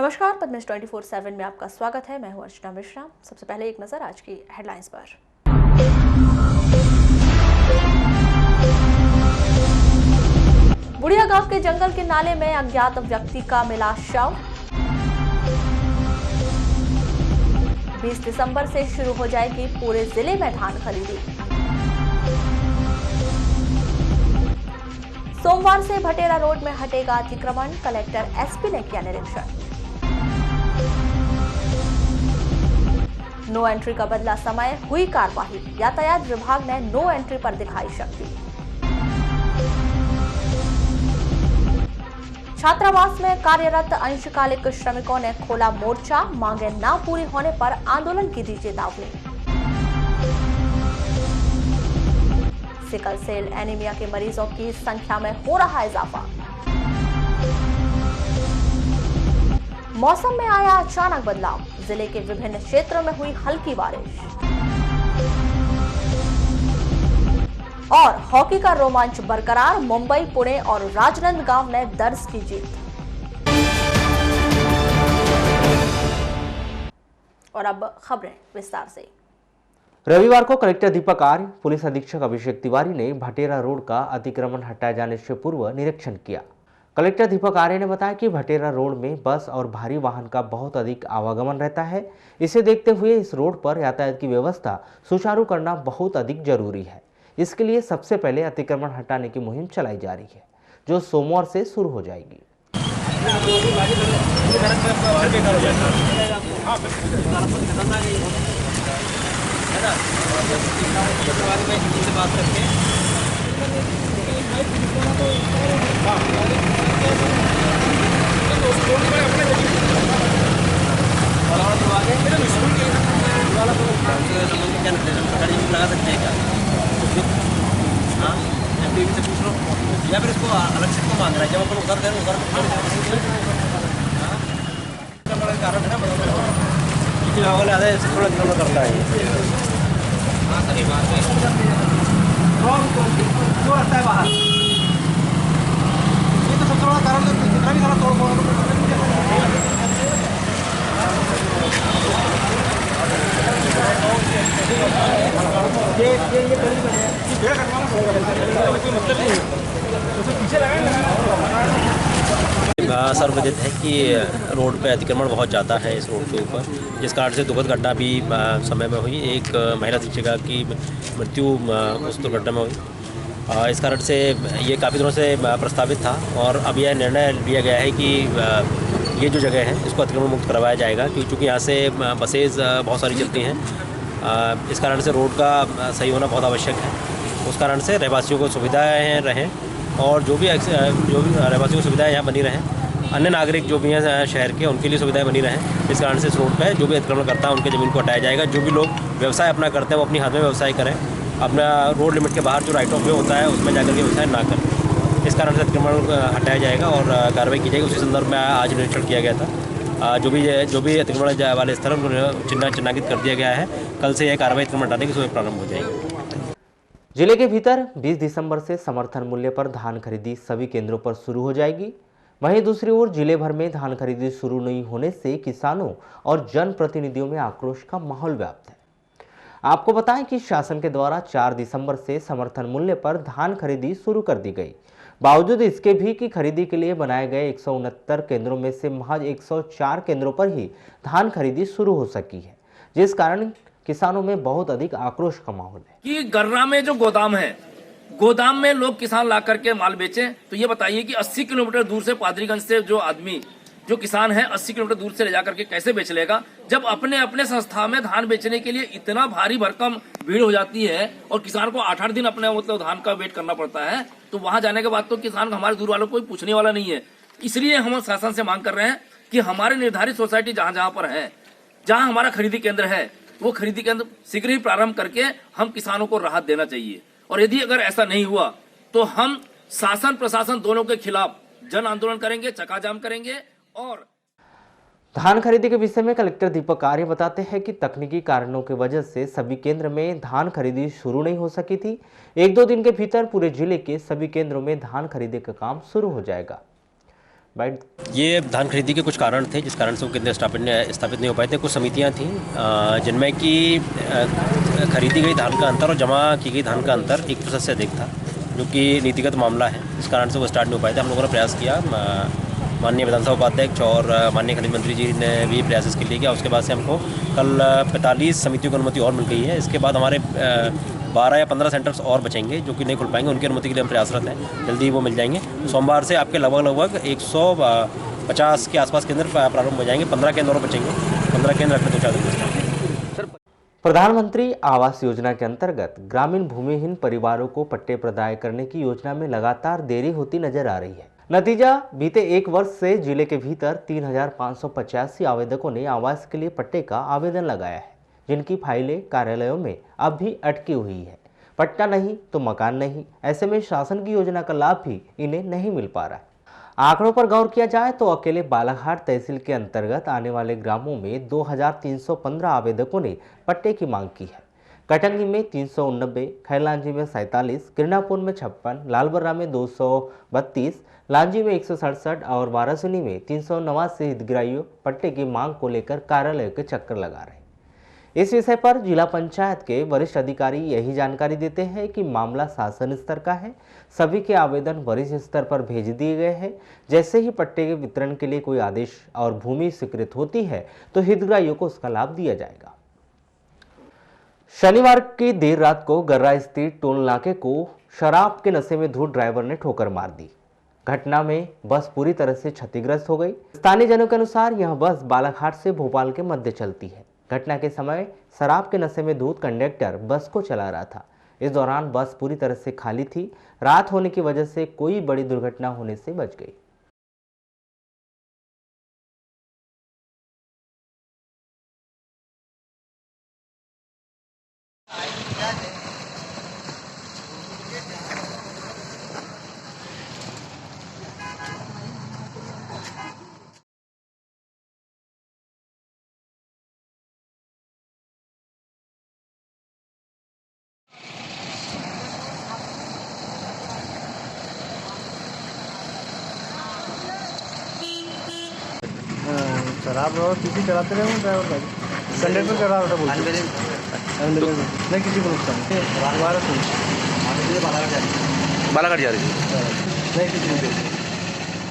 नमस्कार, पद्मिनी 24/7 में आपका स्वागत है। मैं हूं अर्चना मिश्रा। सबसे पहले एक नजर आज की हेडलाइंस पर। बुढ़िया गांव के जंगल के नाले में अज्ञात व्यक्ति का मिला शव। 20 दिसंबर से शुरू हो जाएगी पूरे जिले में धान खरीदी। सोमवार से भटेरा रोड में हटेगा अतिक्रमण, कलेक्टर एसपी ने किया निरीक्षण। नो एंट्री का बदला समय, हुई कार्यवाही, यातायात विभाग ने नो एंट्री पर दिखाई शक्ति। छात्रावास में कार्यरत अंशकालिक श्रमिकों ने खोला मोर्चा, मांगे ना पूरी होने पर आंदोलन की दी चेतावनी। सिकल सेल एनीमिया के मरीजों की संख्या में हो रहा इजाफा। मौसम में आया अचानक बदलाव, जिले के विभिन्न क्षेत्रों में हुई हल्की बारिश। और हॉकी का रोमांच बरकरार, मुंबई, पुणे और राजनांदगांव ने दर्ज की जीत। और अब खबरें विस्तार से। रविवार को कलेक्टर दीपक आर्य, पुलिस अधीक्षक अभिषेक तिवारी ने भटेरा रोड का अतिक्रमण हटाए जाने से पूर्व निरीक्षण किया। कलेक्टर दीपक आर्य ने बताया कि भटेरा रोड में बस और भारी वाहन का बहुत अधिक आवागमन रहता है। इसे देखते हुए इस रोड पर यातायात की व्यवस्था सुचारू करना बहुत अधिक जरूरी है। इसके लिए सबसे पहले अतिक्रमण हटाने की मुहिम चलाई जा रही है, जो सोमवार से शुरू हो जाएगी। लगा सकते हैं क्या? हाँ, से पूछ लो या फिर इसको अलग से क्यों मांग रहा है? जब अपन उधर दें उधर बड़ा कारण है थोड़ा किलोमीटर करता है। हाँ सही बात है। क्यों रहता है बाहर? ये तो सबसे बड़ा कारण है। कितना भी सारा तोड़ सर्वविदित है कि रोड पे अतिक्रमण बहुत ज़्यादा है इस रोड के ऊपर, जिस कारण से दुखद घटना भी समय में हुई। एक महिला शिक्षिका की मृत्यु उस दुर्घटना में हुई। इस कारण से ये काफ़ी दिनों से प्रस्तावित था और अब यह निर्णय लिया गया है कि ये जो जगह है इसको अतिक्रमण मुक्त करवाया जाएगा, क्योंकि चूँकि यहाँ से बसेज बहुत सारी चलती हैं। इस कारण से रोड का सही होना बहुत आवश्यक है। उस कारण से रहवासियों को सुविधाएँ रहें और जो भी रहवासियों को सुविधाएँ यहाँ बनी रहें, अन्य नागरिक जो भी हैं शहर के, उनके लिए सुविधाएं बनी रहें। इस कारण से इस रोड पर जो भी अतिक्रमण करता है उनके ज़मीन को हटाया जाएगा। जो भी लोग व्यवसाय अपना करते हैं वो अपनी हद में व्यवसाय करें, अपना रोड लिमिट के बाहर जो राइट ऑफ वे होता है उसमें जाकर के व्यवसाय ना करें। इस कारण से अतिक्रमण हटाया जाएगा और कार्रवाई की जाएगी। उसी संदर्भ में आज निरीक्षण किया गया था। जो भी अतिक्रमण वाले स्थल उनको चिन्हांकित कर दिया गया है। कल से यह कार्रवाई अतिक्रमण हटाने की प्रारंभ हो जाएगी। जिले के भीतर 20 दिसंबर से समर्थन मूल्य पर धान खरीदी सभी केंद्रों पर शुरू हो जाएगी। वहीं दूसरी ओर जिले भर में धान खरीदी शुरू नहीं होने से किसानों और जनप्रतिनिधियों में आक्रोश का माहौल व्याप्त है। आपको बताएं कि शासन के द्वारा 4 दिसंबर से समर्थन मूल्य पर धान खरीदी शुरू कर दी गई। बावजूद इसके भी कि खरीदी के लिए बनाए गए 169 केंद्रों में से महज 104 केंद्रों पर ही धान खरीदी शुरू हो सकी है, जिस कारण किसानों में बहुत अधिक आक्रोश का माहौल है। कि गर्रा में जो गोदाम है, गोदाम में लोग किसान ला करके माल बेचें, तो ये बताइए कि 80 किलोमीटर दूर से पादरीगंज से जो आदमी जो किसान है 80 किलोमीटर दूर से ले जाकर के कैसे बेच लेगा, जब अपने अपने संस्था में धान बेचने के लिए इतना भारी भरकम भीड़ हो जाती है और किसान को 8-8 दिन अपने मतलब धान का वेट करना पड़ता है। तो वहां जाने के बाद तो किसान हमारे दूर वालों को कोई पूछने वाला नहीं है। इसलिए हम शासन से मांग कर रहे हैं कि हमारे निर्धारित सोसाइटी जहां जहां पर है, जहां हमारा खरीदी केंद्र है, वो खरीदी केंद्र शीघ्र ही प्रारंभ करके हम किसानों को राहत देना चाहिए। और यदि अगर ऐसा नहीं हुआ तो हम शासन प्रशासन दोनों के खिलाफ जन आंदोलन करेंगे, चक्का-जाम करेंगे। और धान खरीदी के विषय में कलेक्टर दीपक आर्य बताते हैं कि तकनीकी कारणों की वजह से सभी केंद्र में धान खरीदी शुरू नहीं हो सकी थी। 1-2 दिन के भीतर पूरे जिले के सभी केंद्रों में धान खरीदी का काम शुरू हो जाएगा। ये धान खरीदी के कुछ कारण थे जिस कारण से वो केंद्र स्थापित नहीं हो पाए थे। कुछ समितियां थीं जिनमें कि खरीदी गई धान का अंतर और जमा की गई धान का अंतर 1% से अधिक था, जो कि नीतिगत मामला है। इस कारण से वो स्टार्ट नहीं हो पाए थे। हम लोगों ने प्रयास किया, माननीय विधानसभा उपाध्यक्ष और माननीय खनिज मंत्री जी ने भी प्रयास इसके लिए किया। उसके बाद से हमको कल 45 समितियों की अनुमति और मिल गई है। इसके बाद हमारे 12 या 15 सेंटर्स और बचेंगे जो कि नहीं खुल पाएंगे, उनकी अनुमति के लिए हम प्रयासरत हैं, जल्दी वो मिल जाएंगे। तो सोमवार से आपके लगभग 150 के आसपास केंद्र प्रारंभ हो जाएंगे। 15 केंद्र और बचेंगे, 15 केंद्र अगले 2-4 दिन में। प्रधानमंत्री आवास योजना के अंतर्गत ग्रामीण भूमिहीन परिवारों को पट्टे प्रदान करने की योजना में लगातार देरी होती नजर आ रही है। नतीजा, बीते 1 वर्ष से जिले के भीतर 3585 आवेदकों ने आवास के लिए पट्टे का आवेदन लगाया है, जिनकी फाइलें कार्यालयों में अब भी अटकी हुई है। पट्टा नहीं तो मकान नहीं, ऐसे में शासन की योजना का लाभ भी इन्हें नहीं मिल पा रहा है। आंकड़ों पर गौर किया जाए तो अकेले बालाघाट तहसील के अंतर्गत आने वाले ग्रामों में 2315 आवेदकों ने पट्टे की मांग की है। कटंगी में 389, खैरलांजी में 47, किरणापुर में 56, लालबर्रा में 232, लांजी में 167 और वारासुनी में 389 हितग्राहियों पट्टे की मांग को लेकर कार्यालय के चक्कर लगा रहे हैं। इस विषय पर जिला पंचायत के वरिष्ठ अधिकारी यही जानकारी देते हैं कि मामला शासन स्तर का है। सभी के आवेदन वरिष्ठ स्तर पर भेज दिए गए हैं। जैसे ही पट्टे के वितरण के लिए कोई आदेश और भूमि स्वीकृत होती है तो हितग्राहियों को उसका लाभ दिया जाएगा। शनिवार की देर रात को गर्रा स्थित टोल नाके को शराब के नशे में धुत ड्राइवर ने ठोकर मार दी। घटना में बस पूरी तरह से क्षतिग्रस्त हो गई। स्थानीय जनों के अनुसार यह बस बालाघाट से भोपाल के मध्य चलती है। घटना के समय शराब के नशे में धुत कंडक्टर बस को चला रहा था। इस दौरान बस पूरी तरह से खाली थी। रात होने की वजह से कोई बड़ी दुर्घटना होने से बच गई। शराब और किसी चलाते रहे ड्राइवर गाड़ी कंडक्टर कर रहा था बोल नहीं किसी को नुकसान बालाघाट जा रही थी नहीं किसी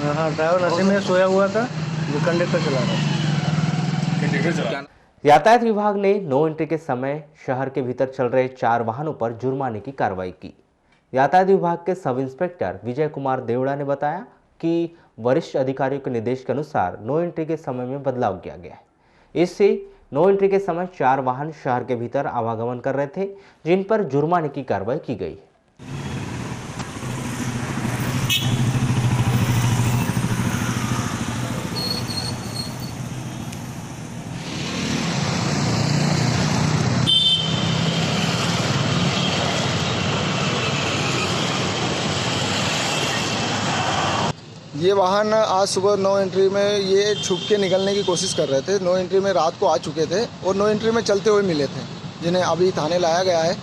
को। हाँ ड्राइवर नशे में सोया हुआ था, जो कंडक्टर चला रहा था। यातायात विभाग ने नो एंट्री के समय शहर के भीतर चल रहे 4 वाहनों पर जुर्माने की कार्रवाई की। यातायात विभाग के सब इंस्पेक्टर विजय कुमार देवड़ा ने बताया कि वरिष्ठ अधिकारियों के निर्देश के अनुसार नो एंट्री के समय में बदलाव किया गया है। इससे नो एंट्री के समय 4 वाहन शहर के भीतर आवागमन कर रहे थे, जिन पर जुर्माने की कार्रवाई की गई है। ये वाहन आज सुबह नो एंट्री में ये छुप के निकलने की कोशिश कर रहे थे। नो एंट्री में रात को आ चुके थे और नो एंट्री में चलते हुए मिले थे, जिन्हें अभी थाने लाया गया है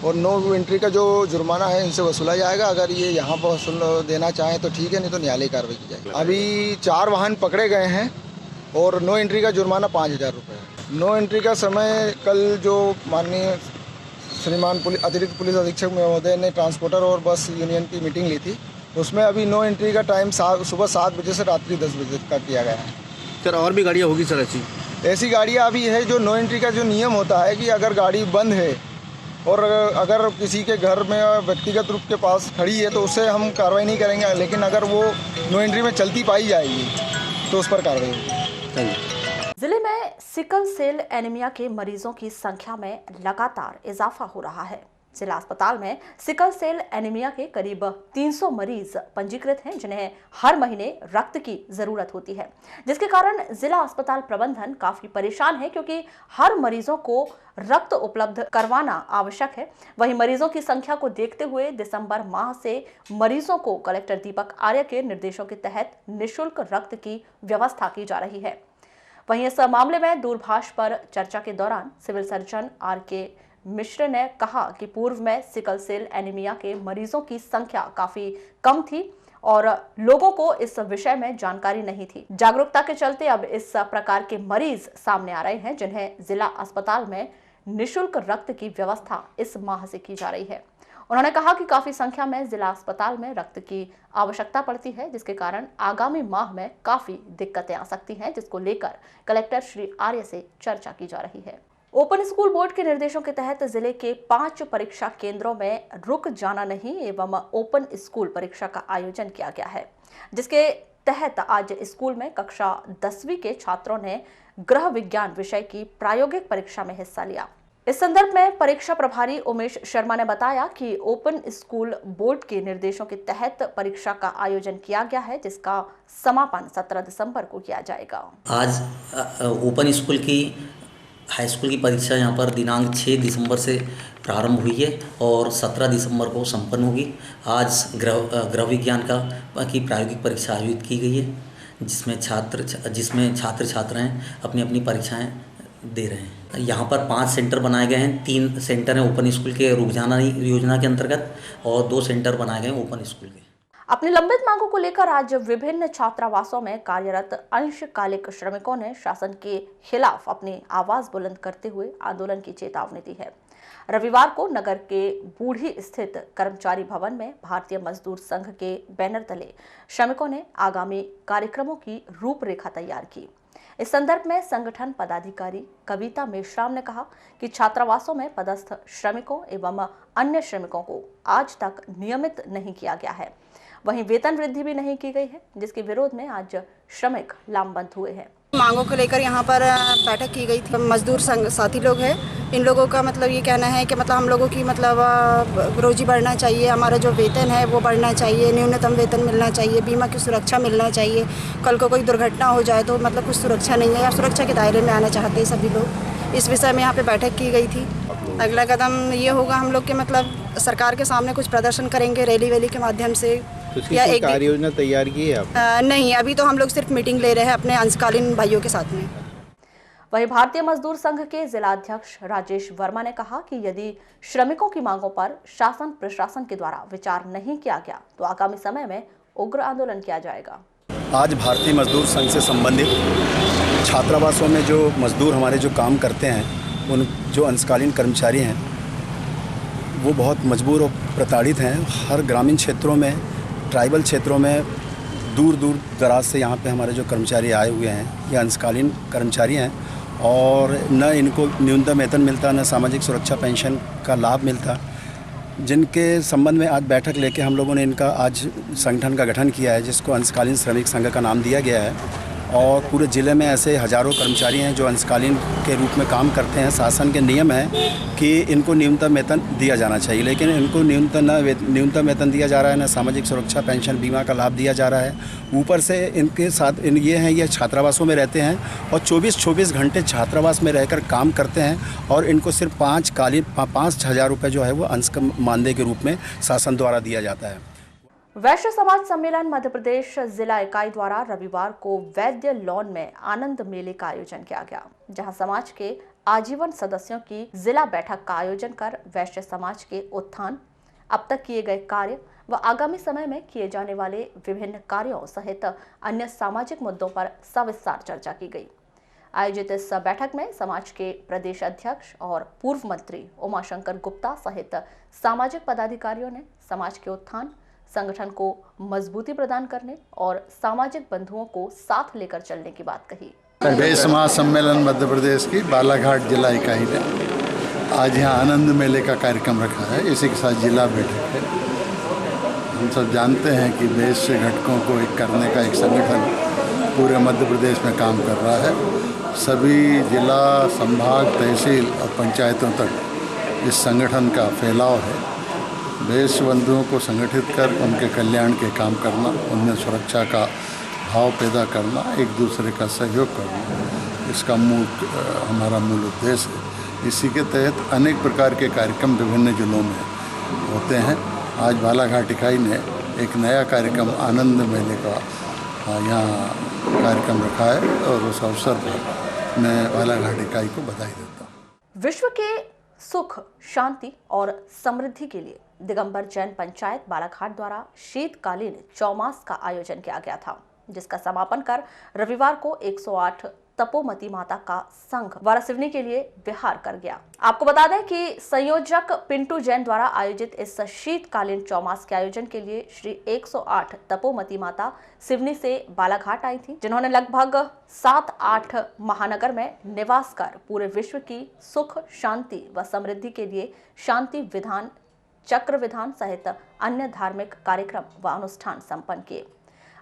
और नो एंट्री का जो जुर्माना है इनसे वसूला जाएगा। अगर ये यहाँ पर वसूल देना चाहें तो ठीक है, नहीं तो न्यायालय कार्रवाई की जाएगी। अभी 4 वाहन पकड़े गए हैं और नो एंट्री का जुर्माना 5000 रुपये है। नो एंट्री का समय कल जो माननीय श्रीमान अतिरिक्त पुलिस अधीक्षक महोदय ने ट्रांसपोर्टर और बस यूनियन की मीटिंग ली थी, उसमें अभी नो एंट्री का टाइम सुबह 7 बजे से रात्रि 10 बजे का किया गया है। सर और भी गाड़ियाँ होगी सर ऐसी गाड़ियाँ अभी है जो नो एंट्री का जो नियम होता है कि अगर गाड़ी बंद है और अगर किसी के घर में व्यक्तिगत रूप के पास खड़ी है तो उससे हम कार्रवाई नहीं करेंगे, लेकिन अगर वो नो एंट्री में चलती पाई जाएगी तो उस पर कार्रवाई होगी। जिले में सिकल सेल एनीमिया के मरीजों की संख्या में लगातार इजाफा हो रहा है। जिला अस्पताल में सिकल सेल एनीमिया के करीब 300 मरीज पंजीकृत हैं, जिन्हें हर महीने रक्त की जरूरत होती है, जिसके कारण जिला अस्पताल प्रबंधन काफी परेशान है, क्योंकि हर मरीजों को रक्त उपलब्ध करवाना आवश्यक है। वहीं मरीजों की संख्या को देखते हुए दिसंबर माह से मरीजों को कलेक्टर दीपक आर्य के निर्देशों के तहत निःशुल्क रक्त की व्यवस्था की जा रही है। वहीं इस मामले में दूरभाष पर चर्चा के दौरान सिविल सर्जन RK मिश्र ने कहा कि पूर्व में सिकल सेल एनीमिया के मरीजों की संख्या काफी कम थी और लोगों को इस विषय में जानकारी नहीं थी। जागरूकता के चलते अब इस प्रकार के मरीज सामने आ रहे हैं जिन्हें जिला अस्पताल में निःशुल्क रक्त की व्यवस्था इस माह से की जा रही है। उन्होंने कहा कि काफी संख्या में जिला अस्पताल में रक्त की आवश्यकता पड़ती है, जिसके कारण आगामी माह में काफी दिक्कतें आ सकती हैं, जिसको लेकर कलेक्टर श्री आर्य से चर्चा की जा रही है। ओपन स्कूल बोर्ड के निर्देशों के तहत जिले के 5 परीक्षा केंद्रों में रुक जाना नहीं एवं ओपन स्कूल परीक्षा का आयोजन किया गया है, जिसके तहत आज स्कूल में कक्षा 10वीं के छात्रों ने गृह विज्ञान विषय की प्रायोगिक परीक्षा में हिस्सा लिया। इस संदर्भ में परीक्षा प्रभारी उमेश शर्मा ने बताया कि ओपन स्कूल बोर्ड के निर्देशों के तहत परीक्षा का आयोजन किया गया है, जिसका समापन 17 दिसंबर को किया जाएगा। आज ओपन स्कूल की हाई स्कूल की परीक्षा यहाँ पर दिनांक 6 दिसंबर से प्रारंभ हुई है और 17 दिसंबर को संपन्न होगी। आज गृह विज्ञान की प्रायोगिक परीक्षा आयोजित की गई है, जिसमें छात्र छात्राएं अपनी अपनी परीक्षाएं दे रहे हैं। यहाँ पर 5 सेंटर बनाए गए हैं। 3 सेंटर हैं ओपन स्कूल के रुक जाना योजना के अंतर्गत और 2 सेंटर बनाए गए हैं ओपन स्कूल के। अपनी लंबित मांगों को लेकर आज विभिन्न छात्रावासों में कार्यरत अंशकालिक श्रमिकों ने शासन के खिलाफ अपनी आवाज बुलंद करते हुए आंदोलन की चेतावनी दी है। रविवार को नगर के बूढ़ी स्थित कर्मचारी भवन में भारतीय मजदूर संघ के बैनर तले श्रमिकों ने आगामी कार्यक्रमों की रूपरेखा तैयार की। इस संदर्भ में संगठन पदाधिकारी कविता मेश्राम ने कहा कि छात्रावासों में पदस्थ श्रमिकों एवं अन्य श्रमिकों को आज तक नियमित नहीं किया गया है। वहीं वेतन वृद्धि भी नहीं की गई है, जिसके विरोध में आज श्रमिक लामबंद हुए हैं। मांगों को लेकर यहाँ पर बैठक की गई थी। मजदूर संघ साथी लोग हैं, इन लोगों का मतलब ये कहना है कि मतलब हम लोगों की मतलब रोजी बढ़ना चाहिए, हमारा जो वेतन है वो बढ़ना चाहिए, न्यूनतम वेतन मिलना चाहिए, बीमा की सुरक्षा मिलना चाहिए। कल को कोई दुर्घटना हो जाए तो मतलब कुछ सुरक्षा नहीं है या सुरक्षा के दायरे में आना चाहते हैं सभी लोग। इस विषय में यहाँ पे बैठक की गई थी। अगला कदम ये होगा हम लोग के मतलब सरकार के सामने कुछ प्रदर्शन करेंगे रैली के माध्यम से। या एक कार्य योजना तैयार की है आप? नहीं, अभी तो हम लोग सिर्फ मीटिंग ले रहे हैं अपने अंशकालीन भाइयों के साथ में। वहीं भारतीय मजदूर संघ के जिलाध्यक्ष राजेश वर्मा ने कहा कि यदि श्रमिकों की मांगों पर शासन प्रशासन के द्वारा विचार नहीं किया गया तो आगामी समय में उग्र आंदोलन किया जाएगा। आज भारतीय मजदूर संघ से संबंधित छात्रावासों में जो मजदूर हमारे जो काम करते हैं, उन जो अंशकालीन कर्मचारी हैं वो बहुत मजबूर और प्रताड़ित हैं। हर ग्रामीण क्षेत्रों में, ट्राइबल क्षेत्रों में दूर दूर दराज से यहाँ पे हमारे जो कर्मचारी आए हुए हैं, ये अंशकालीन कर्मचारी हैं और न इनको न्यूनतम वेतन मिलता, न सामाजिक सुरक्षा पेंशन का लाभ मिलता, जिनके संबंध में आज बैठक लेके हम लोगों ने इनका आज संगठन का गठन किया है, जिसको अंशकालीन श्रमिक संघ का नाम दिया गया है। और पूरे ज़िले में ऐसे हज़ारों कर्मचारी हैं जो अंशकालीन के रूप में काम करते हैं। शासन के नियम है कि इनको न्यूनतम वेतन दिया जाना चाहिए, लेकिन इनको न्यूनतम वेतन दिया जा रहा है, न सामाजिक सुरक्षा पेंशन बीमा का लाभ दिया जा रहा है। ऊपर से इनके साथ ये छात्रावासों में रहते हैं और 24 घंटे छात्रावास में रहकर काम करते हैं और इनको सिर्फ 5,000 रुपये जो है वो अंश मानदेय के रूप में शासन द्वारा दिया जाता है। वैश्य समाज सम्मेलन मध्य प्रदेश जिला इकाई द्वारा रविवार को वैद्य लॉन में आनंद मेले का आयोजन किया गया, जहां समाज के आजीवन सदस्यों की जिला बैठक का आयोजन कर वैश्य समाज के उत्थान, अब तक किए गए कार्य व आगामी समय में किए जाने वाले विभिन्न कार्यों सहित अन्य सामाजिक मुद्दों पर सविस्तार चर्चा की गई। आयोजित इस बैठक में समाज के प्रदेश अध्यक्ष और पूर्व मंत्री उमाशंकर गुप्ता सहित सामाजिक पदाधिकारियों ने समाज के उत्थान, संगठन को मजबूती प्रदान करने और सामाजिक बंधुओं को साथ लेकर चलने की बात कही। वैश्य समाज सम्मेलन मध्य प्रदेश की बालाघाट जिला इकाई ने आज यहाँ आनंद मेले का कार्यक्रम रखा है। इसी के साथ जिला बैठक है। हम सब जानते हैं कि वैश्य घटकों को एक करने का एक संगठन पूरे मध्य प्रदेश में काम कर रहा है। सभी जिला, संभाग, तहसील और पंचायतों तक इस संगठन का फैलाव है। वैश्य बंधुओं को संगठित कर उनके कल्याण के काम करना, उनमें सुरक्षा का भाव पैदा करना, एक दूसरे का सहयोग करना, इसका हमारा मूल उद्देश्य है। इसी के तहत अनेक प्रकार के कार्यक्रम विभिन्न जिलों में होते हैं। आज बालाघाट इकाई ने एक नया कार्यक्रम आनंद मेले का यहाँ कार्यक्रम रखा है और उस अवसर पर मैं बालाघाट इकाई को बधाई देता हूँ। विश्व के सुख, शांति और समृद्धि के लिए दिगंबर जैन पंचायत बालाघाट द्वारा शीतकालीन चौमास का आयोजन किया गया था, जिसका समापन कर रविवार को 108 तपोमती माता का संघ वारासिवनी के लिए विहार कर गया। आपको बता दें कि संयोजक पिंटू जैन द्वारा आयोजित इस शीतकालीन चौमास के आयोजन के लिए श्री 108 तपोमती माता सिवनी से बालाघाट आई थी, जिन्होंने लगभग 7-8 महानगर में निवास कर पूरे विश्व की सुख, शांति व समृद्धि के लिए शांति विधान, चक्र विधान सहित अन्य धार्मिक कार्यक्रम व अनुष्ठान संपन्न किए।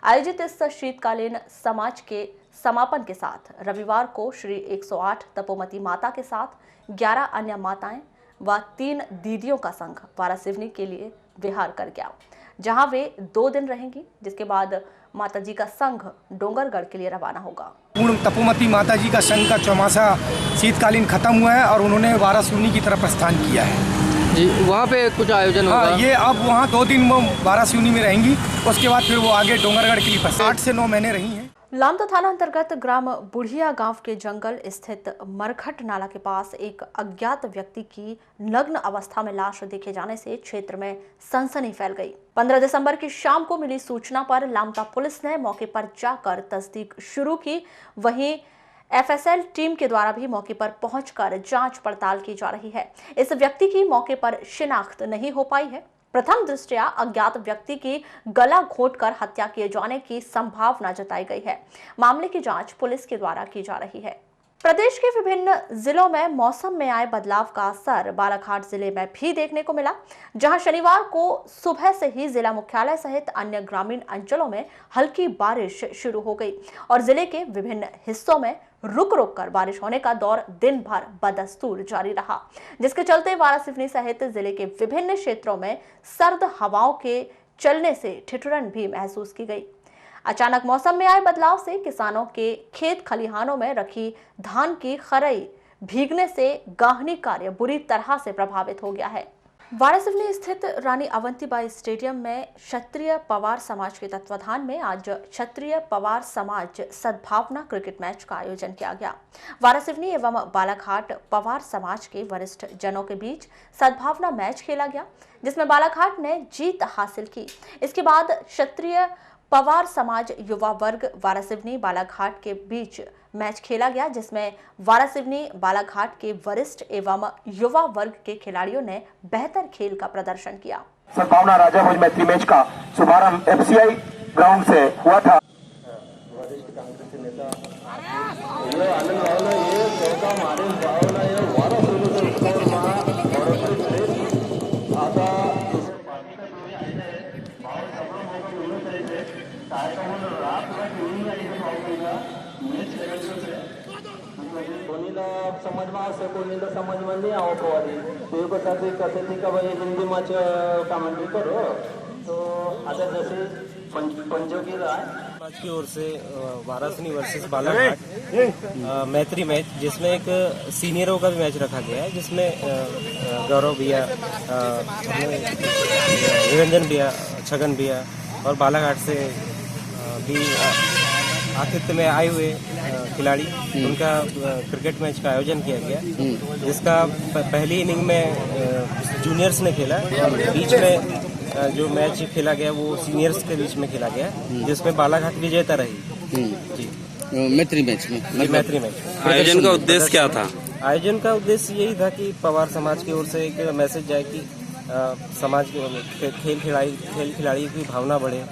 आयोजित इस शीतकालीन समाज के समापन के साथ रविवार को श्री 108 तपोमती माता के साथ 11 अन्य माताएं व 3 दीदियों का संघ वारासिवनी के लिए विहार कर गया, जहां वे 2 दिन रहेंगी, जिसके बाद माताजी का संघ डोंगरगढ़ के लिए रवाना होगा। पूर्ण तपोमती माताजी का संघ का चौमासा शीतकालीन खत्म हुआ है और उन्होंने वारासिवनी की तरफ प्रस्थान किया है जी। वहाँ पे कुछ आयोजन होगा? ये अब वहाँ 2 दिन वो वारासिवनी में रहेंगी, उसके बाद फिर वो आगे डोंगरगढ़ के लिए 8 से 9 महीने रही हैं। लामता थाना अंतर्गत ग्राम बुढ़िया गांव के जंगल स्थित मरघट नाला के पास एक अज्ञात व्यक्ति की नग्न अवस्था में लाश देखे जाने से क्षेत्र में सनसनी फैल गई। 15 दिसंबर की शाम को मिली सूचना पर लामता पुलिस ने मौके पर जाकर तस्दीक शुरू की। वहीं एफएसएल टीम के द्वारा भी मौके पर पहुंचकर जांच पड़ताल की जा रही है। इस व्यक्ति की मौके पर शिनाख्त नहीं हो पाई है। प्रथम दृष्टया अज्ञात व्यक्ति की गला घोंटकर हत्या किए जाने की संभावना जताई गई है। मामले की जांच पुलिस के द्वारा की जा रही है। प्रदेश के विभिन्न जिलों में मौसम में आए बदलाव का असर बालाघाट जिले में भी देखने को मिला, जहां शनिवार को सुबह से ही जिला मुख्यालय सहित अन्य ग्रामीण अंचलों में हल्की बारिश शुरू हो गई और जिले के विभिन्न हिस्सों में रुक रुक कर बारिश होने का दौर दिन भर बदस्तूर जारी रहा, जिसके चलते वारासिवनी सहित जिले के विभिन्न क्षेत्रों में सर्द हवाओं के चलने से ठिठुरन भी महसूस की गई। अचानक मौसम में आए बदलाव से किसानों के खेत खलिहानों में रखी धान की खरई भीगने से गाहनी कार्य बुरी तरह से प्रभावित हो गया है। वारासिवनी स्थित रानी अवंतीबाई स्टेडियम में क्षत्रिय पवार समाज के तत्वाधान में आज क्षत्रिय पवार समाज सद्भावना क्रिकेट मैच का आयोजन किया गया। वारासिवनी एवं बालाघाट पवार समाज के वरिष्ठ जनों के बीच सद्भावना मैच खेला गया, जिसमें बालाघाट ने जीत हासिल की। इसके बाद क्षत्रिय पवार समाज युवा वर्ग वारासिवनी बालाघाट के बीच मैच खेला गया, जिसमें वारासिवनी बालाघाट के वरिष्ठ एवं युवा वर्ग के खिलाड़ियों ने बेहतर खेल का प्रदर्शन किया। सद्भावना राजा भोज मैत्री मैच का शुभारंभ एफसीआई ग्राउंड से हुआ था। समजमा असे कोणी समजमा नाही आहो कवारी ते कसे कसे ती का भाई हिंदी मैच कमेंट्री करो तो आता जैसे पंचों की ओर से वारासिवनी वर्सेस बालाघाट मैत्री मैच, जिसमें एक सीनियरों का भी मैच रखा गया है, जिसमें गौरव भैया, निरंजन भैया, छगन भैया और बालाघाट से भी आतिथ्य में आए हुए खिलाड़ी, उनका क्रिकेट मैच का आयोजन किया गया, जिसका पहली इनिंग में जूनियर्स ने खेला और बीच में जो मैच खेला गया वो सीनियर्स के बीच में खेला गया, जिसमें बालाघाट विजेता रही। जी, मैत्री मैच में मैत्री मैच। आयोजन का उद्देश्य क्या था? आयोजन का उद्देश्य यही था कि पवार समाज की ओर से एक मैसेज जाए कि समाज के खेल खिलाड़ी की भावना बढ़े।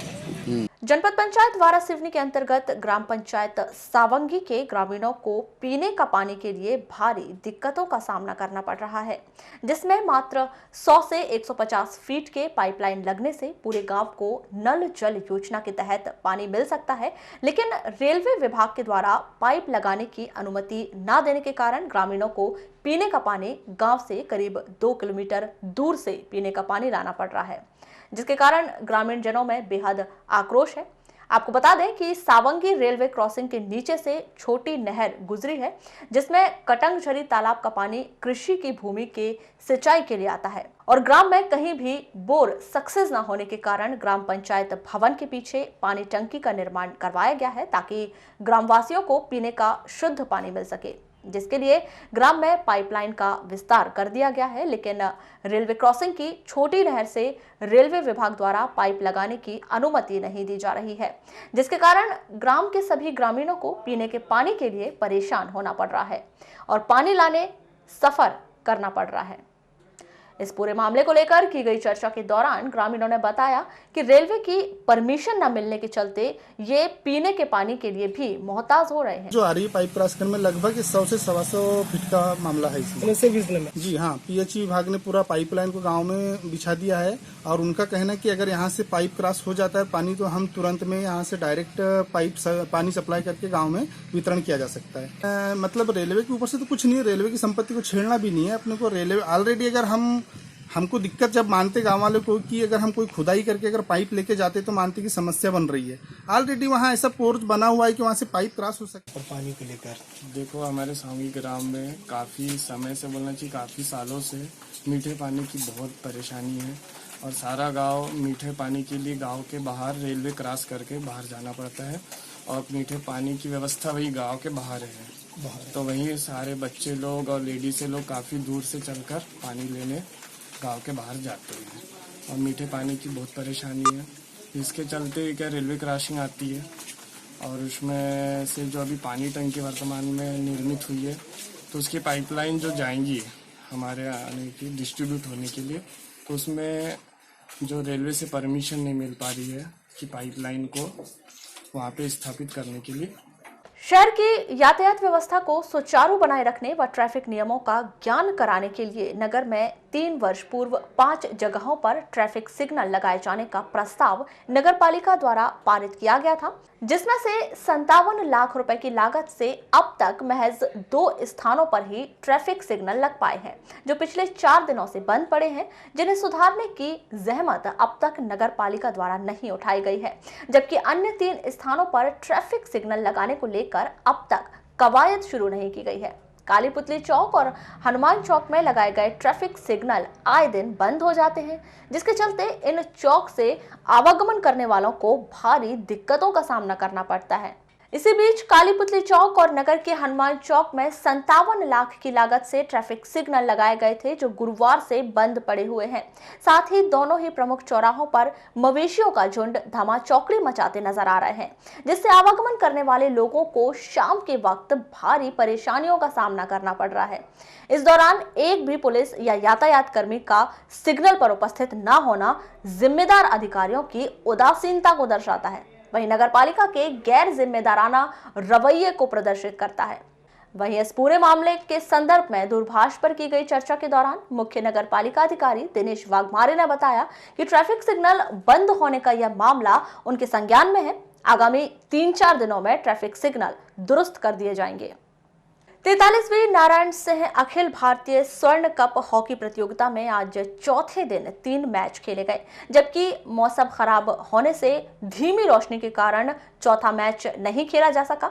जनपद पंचायत वारासिवनी के अंतर्गत ग्राम पंचायत सावंगी के ग्रामीणों को पीने का पानी के लिए भारी दिक्कतों का सामना करना पड़ रहा है, जिसमें मात्र 100 से 150 फीट के पाइपलाइन लगने से पूरे गांव को नल जल योजना के तहत पानी मिल सकता है, लेकिन रेलवे विभाग के द्वारा पाइप लगाने की अनुमति न देने के कारण ग्रामीणों को पीने का पानी गांव से करीब 2 किलोमीटर दूर से पीने का पानी लाना पड़ रहा है, जिसके कारण ग्रामीण जनों में बेहद आक्रोश है। आपको बता दें कि सावंगी रेलवे क्रॉसिंग के नीचे से छोटी नहर गुजरी है, जिसमें कटंगझरी तालाब का पानी कृषि की भूमि के सिंचाई के लिए आता है और ग्राम में कहीं भी बोर सक्सेस न होने के कारण ग्राम पंचायत भवन के पीछे पानी टंकी का निर्माण करवाया गया है, ताकि ग्रामवासियों को पीने का शुद्ध पानी मिल सके। जिसके लिए ग्राम में पाइपलाइन का विस्तार कर दिया गया है, लेकिन रेलवे क्रॉसिंग की छोटी नहर से रेलवे विभाग द्वारा पाइप लगाने की अनुमति नहीं दी जा रही है, जिसके कारण ग्राम के सभी ग्रामीणों को पीने के पानी के लिए परेशान होना पड़ रहा है और पानी लाने सफर करना पड़ रहा है। इस पूरे मामले को लेकर की गई चर्चा के दौरान ग्रामीणों ने बताया कि रेलवे की परमिशन न मिलने के चलते ये पीने के पानी के लिए भी मोहताज हो रहे हैं। जो आ रही पाइप क्रॉस करने में लगभग 100 से 125 फीट का मामला है इसमें। जी हाँ, पीएचई विभाग ने पूरा पाइपलाइन को गांव में बिछा दिया है और उनका कहना है कि अगर यहाँ से पाइप क्रॉस हो जाता है पानी तो हम तुरंत में यहाँ से डायरेक्ट पानी सप्लाई करके गाँव में वितरण किया जा सकता है। मतलब रेलवे के ऊपर से तो कुछ नहीं है, रेलवे की संपत्ति को छेड़ना भी नहीं है अपने को। रेलवे ऑलरेडी अगर हमको दिक्कत जब मानते गांव वाले को कि अगर हम कोई खुदाई करके अगर पाइप लेके जाते तो मानते कि समस्या बन रही है। ऑलरेडी वहाँ ऐसा पोर्च बना हुआ है कि वहाँ से पाइप क्रॉस हो सकता है। और पानी को लेकर देखो, हमारे सामूहिक ग्राम में काफ़ी समय से बोलना चाहिए, काफ़ी सालों से मीठे पानी की बहुत परेशानी है और सारा गाँव मीठे पानी के लिए गाँव के बाहर रेलवे क्रॉस करके बाहर जाना पड़ता है और मीठे पानी की व्यवस्था वही गाँव के बाहर है। तो वहीं सारे बच्चे लोग और लेडीज लोग काफ़ी दूर से चलकर पानी लेने गांव के बाहर जाते हैं और मीठे पानी की बहुत परेशानी है। इसके चलते क्या रेलवे क्रॉसिंग आती है और उसमें से जो अभी पानी टंकी वर्तमान में निर्मित हुई है तो उसकी पाइपलाइन जो जाएंगी हमारे आने की डिस्ट्रीब्यूट होने के लिए, तो उसमें जो रेलवे से परमिशन नहीं मिल पा रही है कि पाइपलाइन को वहाँ पे स्थापित करने के लिए। शहर की यातायात व्यवस्था को सुचारू बनाए रखने व ट्रैफिक नियमों का ज्ञान कराने के लिए नगर में 3 वर्ष पूर्व 5 जगहों पर ट्रैफिक सिग्नल लगाए जाने का प्रस्ताव नगर पालिका द्वारा पारित किया गया था, जिसमें से 57 लाख रुपए की लागत से अब तक महज 2 स्थानों पर ही ट्रैफिक सिग्नल लग पाए हैं, जो पिछले 4 दिनों से बंद पड़े हैं, जिन्हें सुधारने की जहमत अब तक नगर पालिका द्वारा नहीं उठाई गई है। जबकि अन्य 3 स्थानों पर ट्रैफिक सिग्नल लगाने को लेकर अब तक कवायद शुरू नहीं की गई है। काली पुतली चौक और हनुमान चौक में लगाए गए ट्रैफिक सिग्नल आए दिन बंद हो जाते हैं, जिसके चलते इन चौक से आवागमन करने वालों को भारी दिक्कतों का सामना करना पड़ता है। इसी बीच काली पुतली चौक और नगर के हनुमान चौक में 57 लाख की लागत से ट्रैफिक सिग्नल लगाए गए थे, जो गुरुवार से बंद पड़े हुए हैं। साथ ही दोनों ही प्रमुख चौराहों पर मवेशियों का झुंड धमाचौकड़ी मचाते नजर आ रहे हैं, जिससे आवागमन करने वाले लोगों को शाम के वक्त भारी परेशानियों का सामना करना पड़ रहा है। इस दौरान एक भी पुलिस या यातायात कर्मी का सिग्नल पर उपस्थित न होना जिम्मेदार अधिकारियों की उदासीनता को दर्शाता है। वहीं नगर पालिका के गैर जिम्मेदाराना रवैये को प्रदर्शित करता है। वहीं इस पूरे मामले के संदर्भ में दूरभाष पर की गई चर्चा के दौरान मुख्य नगर पालिका अधिकारी दिनेश वाघमारे ने बताया कि ट्रैफिक सिग्नल बंद होने का यह मामला उनके संज्ञान में है। आगामी 3-4 दिनों में ट्रैफिक सिग्नल दुरुस्त कर दिए जाएंगे। 43वीं नारायण सिंह अखिल भारतीय स्वर्ण कप हॉकी प्रतियोगिता में आज चौथे दिन 3 मैच खेले गए, जबकि मौसम खराब होने से धीमी रोशनी के कारण चौथा मैच नहीं खेला जा सका।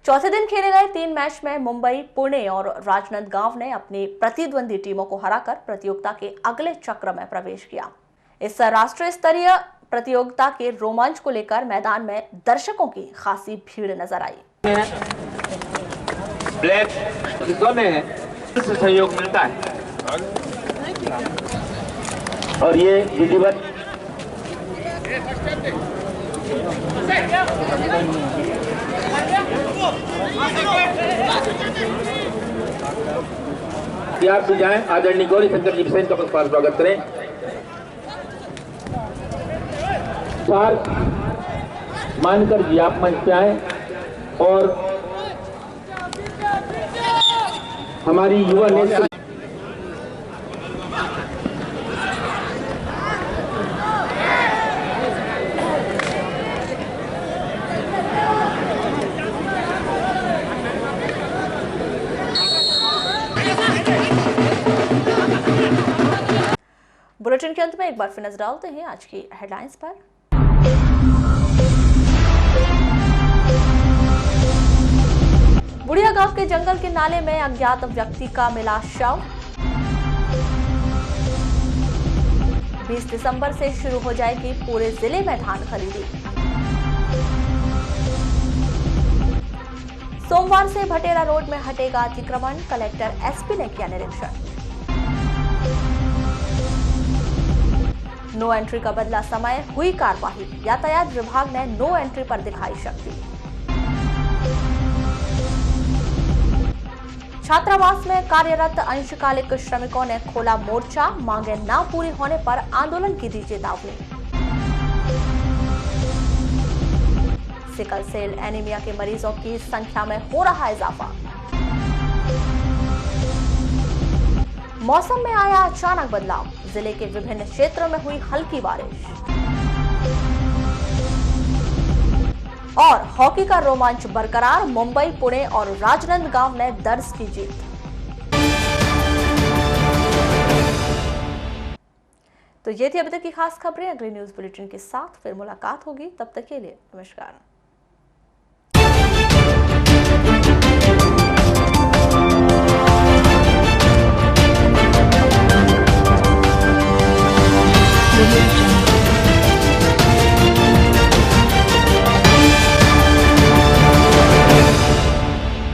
चौथे दिन खेले गए 3 मैच में मुंबई, पुणे और राजनांदगांव ने अपनी प्रतिद्वंदी टीमों को हराकर प्रतियोगिता के अगले चक्र में प्रवेश किया। इस राष्ट्रीय स्तरीय प्रतियोगिता के रोमांच को लेकर मैदान में दर्शकों की खासी भीड़ नजर आई। ब्लैक में से सहयोग मिलता है और ये विधिवत आप सुझाएं आदरणीय गौरी शंकर जी सेन का पुष्पांजलि स्वागत करें। मानकर जी आप मंच पे आए और हमारी युवा नेता बुलेटिन के अंत में एक बार फिर नजर डालते हैं आज की हेडलाइंस पर। बुढ़िया गांव के जंगल के नाले में अज्ञात व्यक्ति का मिला शव। 20 दिसंबर से शुरू हो जाएगी पूरे जिले में धान खरीदी। सोमवार से भटेरा रोड में हटेगा अतिक्रमण, कलेक्टर एसपी ने किया निरीक्षण। नो एंट्री का बदला समय, हुई कार्यवाही, यातायात विभाग ने नो एंट्री पर दिखाई शक्ति। छात्रावास में कार्यरत अंशकालिक श्रमिकों ने खोला मोर्चा, मांगे न पूरी होने पर आंदोलन की दी चेतावनी। सिकल सेल एनीमिया के मरीजों की संख्या में हो रहा इजाफा। मौसम में आया अचानक बदलाव, जिले के विभिन्न क्षेत्रों में हुई हल्की बारिश। और हॉकी का रोमांच बरकरार, मुंबई, पुणे और राजनांदगांव ने दर्ज की जीत। तो ये थी अभी तक की खास खबरें। अगली न्यूज बुलेटिन के साथ फिर मुलाकात होगी, तब तक के लिए नमस्कार।